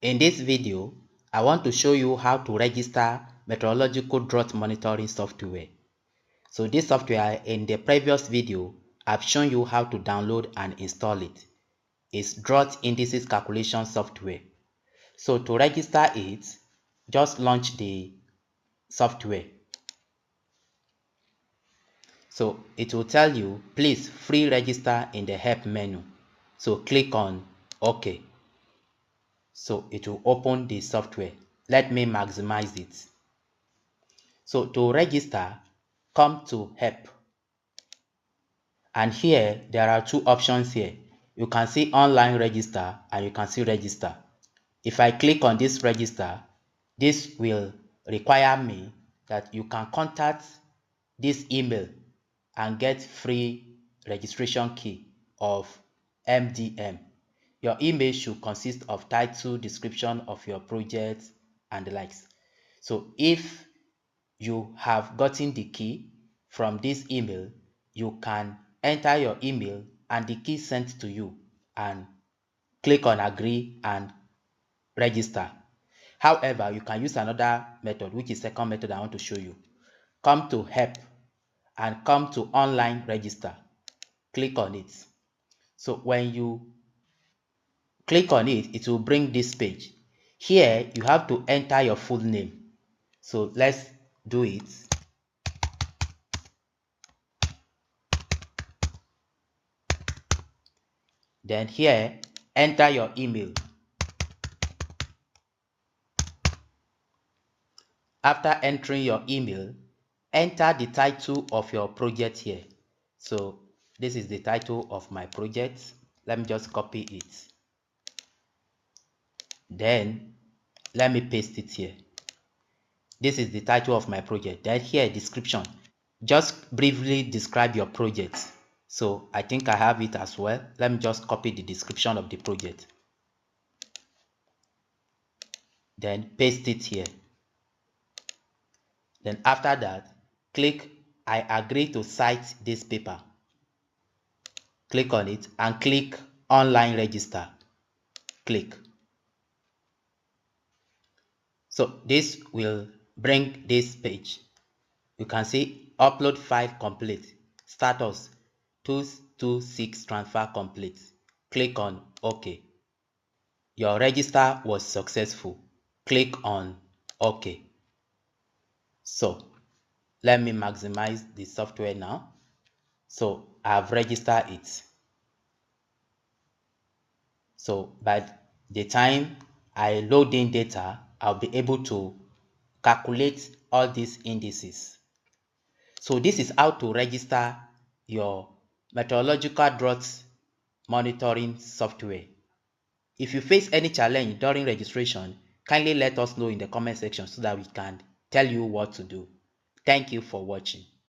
In this video, I want to show you how to register meteorological drought monitoring software. So this software, in the previous video, I've shown you how to download and install it. It's drought indices calculation software. So to register it, just launch the software. So it will tell you, please free register in the help menu. So click on OK. So it will open the software. Let me maximize it. So to register, come to help. And here there are two options here. You can see online register and you can see register. If I click on this register, this will require me that you can contact this email and get free registration key of MDM. Your email should consist of title, description of your project, and the likes. So if you have gotten the key from this email, you can enter your email and the key sent to you and click on agree and register. However, you can use another method, which is second method I want to show you. Come to help and come to online register. Click on it. So when you click on it, it will bring this page. Here you have to enter your full name. So let's do it. Then here, enter your email. After entering your email, enter the title of your project here. So this is the title of my project. Let me just copy it. Then let me paste it here. This is the title of my project. Then here, description. Just briefly describe your project. So I think I have it as well. Let me just copy the description of the project. Then paste it here. Then after that, click I agree to cite this paper. Click on it and click online register. Click. So this will bring this page. You can see upload file complete. Status 226 transfer complete. Click on OK. Your register was successful. Click on OK. So let me maximize the software now. So I've registered it. So by the time I load in data, I'll be able to calculate all these indices. So this is how to register your meteorological drought monitoring software. If you face any challenge during registration, kindly let us know in the comment section so that we can tell you what to do. Thank you for watching.